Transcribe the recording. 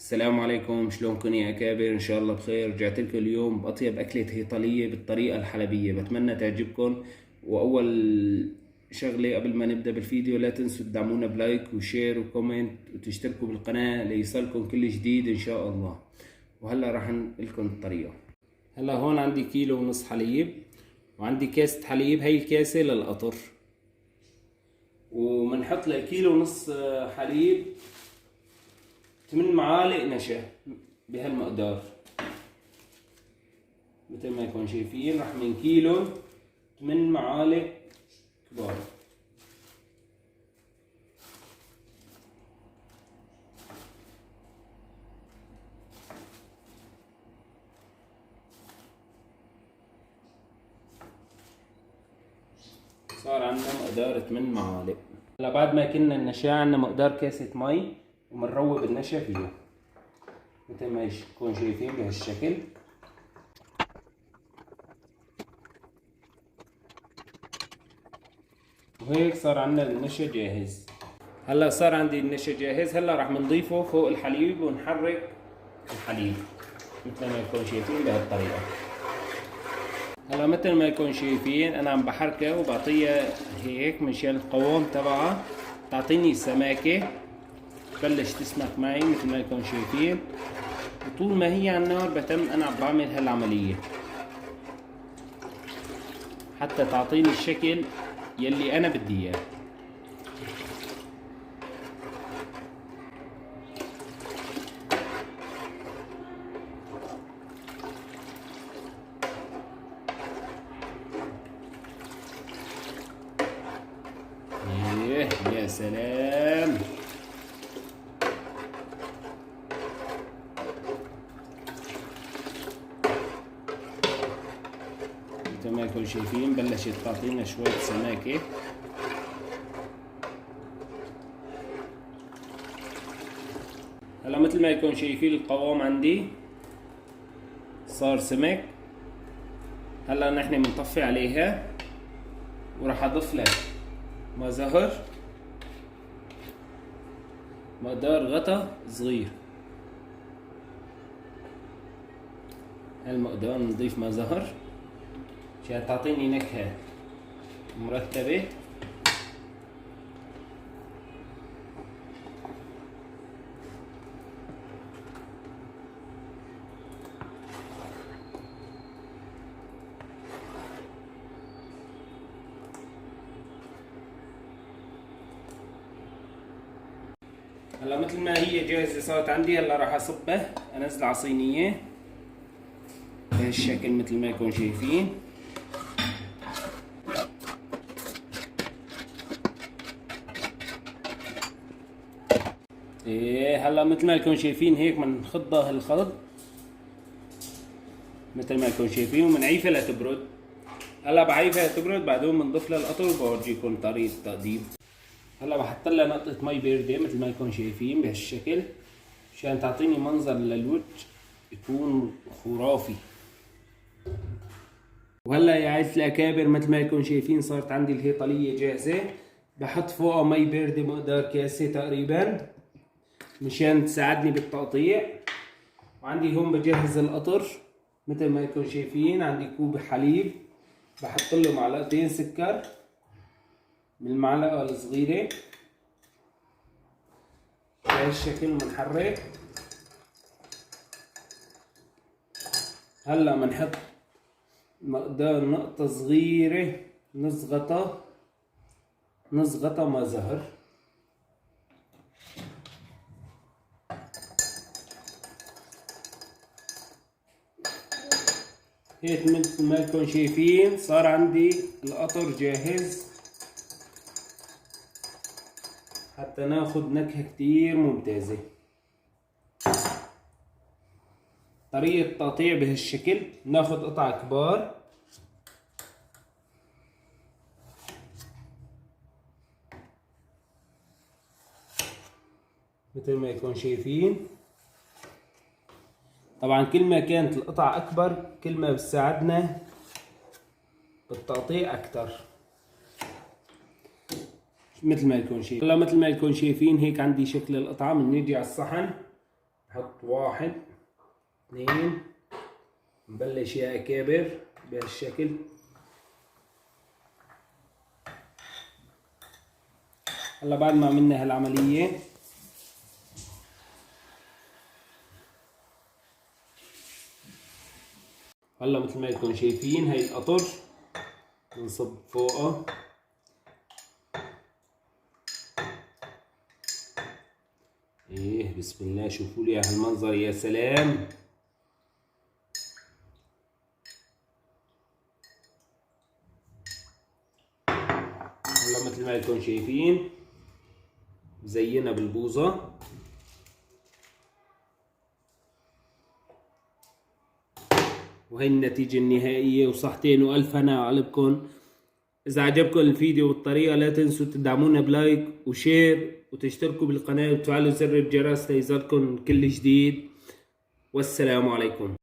السلام عليكم، شلونكم يا أكابر؟ إن شاء الله بخير. رجعت لكم اليوم بأطيب أكلة إيطالية بالطريقة الحلبية، بتمنى تعجبكم. وأول شغلة قبل ما نبدأ بالفيديو، لا تنسوا تدعمونا بلايك وشير وكومنت وتشتركوا بالقناة ليصلكم كل جديد إن شاء الله. وهلا راح لكم الطريقة. هلا هون عندي كيلو ونص حليب، وعندي كاسة حليب، هي الكاسة للقطر. ومنحط لكيلو ونص حليب 8 معالق نشا بهالمقدار. مثل ما يكون شايفين راح من كيلو 8 معالق كبار. صار عندنا مقدار 8 معالق. هلا بعد ما كنا النشا عندنا مقدار كاسة مي، ومنروب النشا فيه مثل ما يكون شايفين بهالشكل. وهيك صار عندنا النشا جاهز. هلا صار عندي النشا جاهز. هلا راح نضيفه فوق الحليب ونحرك الحليب مثل ما يكون شايفين بهالطريقة. هلا مثل ما يكون شايفين انا عم بحركه وبعطيها هيك مشان القوام تبعها تعطيني سماكة، تبلش تسمك معي مثل ما يكون شايفين. وطول ما هي على النار بتم انا عم بعمل هالعملية حتى تعطيني الشكل يلي انا بدي اياه. يا سلام. مثل ما يكون شايفين بلشت تعطينا شوية سماكة. هلا مثل ما يكون شايفين القوام عندي صار سمك. هلا نحن بنطفي عليها وراح اضيف لها ماء زهر، مقدار غطا صغير. هالمقدار نضيف ماء زهر عشان تعطيني نكهة مرتبة. هلا مثل ما هي جاهزة صارت عندي. هلا راح اصبه انزل على صينية بهالشكل مثل ما يكون شايفين. هلا مثل ما يكون شايفين هيك بنخضها هالخض مثل ما يكون شايفين، وبنعيفها لتبرد. هلا بعيفها تبرد بعدين بنضيف لها القطر وبورجيكم طريقة التقديم. هلا بحط لها نقطة مي باردة مثل ما يكون شايفين بهالشكل عشان تعطيني منظر للوجه يكون خرافي. وهلا يا عيلة الأكابر مثل ما يكون شايفين صارت عندي الهيطلية جاهزة. بحط فوقها مي باردة مقدار كاسة تقريبا مشان تساعدني بالتقطيع. وعندي هون بجهز القطر مثل ما يكون شايفين. عندي كوب حليب بحط له معلقتين سكر من المعلقة الصغيرة بهالشكل بنحرك. هلا بنحط مقدار نقطة صغيرة نص غطا ماء زهر. هيك مثل ما انتم شايفين صار عندي القطر جاهز حتى ناخد نكهة كتير ممتازة. طريقة التقطيع بهالشكل، ناخد قطع كبار مثل ما يكون شايفين. طبعا كل ما كانت القطع اكبر كل ما بتساعدنا بالتقطيع اكتر. مثل ما يكون شايفين. هلا مثل ما يكون شايفين هيك عندي شكل القطعة. بنيجي على الصحن نحط 1 2 نبلش يا أكابر بهالشكل. هلا بعد ما عملنا هالعملية هلا مثل ما انتم شايفين هاي القطر بنصب فوقه. ايه بسم الله، شوفوا لي هالمنظر يا سلام. هلا مثل ما انتم شايفين زينا بالبوظة. وهي النتيجة النهائية، وصحتين وألف هنا على قلبكم. إذا عجبكم الفيديو والطريقة لا تنسوا تدعمونا بلايك وشير وتشتركوا بالقناة وتفعلوا زر الجرس ليصلكم كل جديد. والسلام عليكم.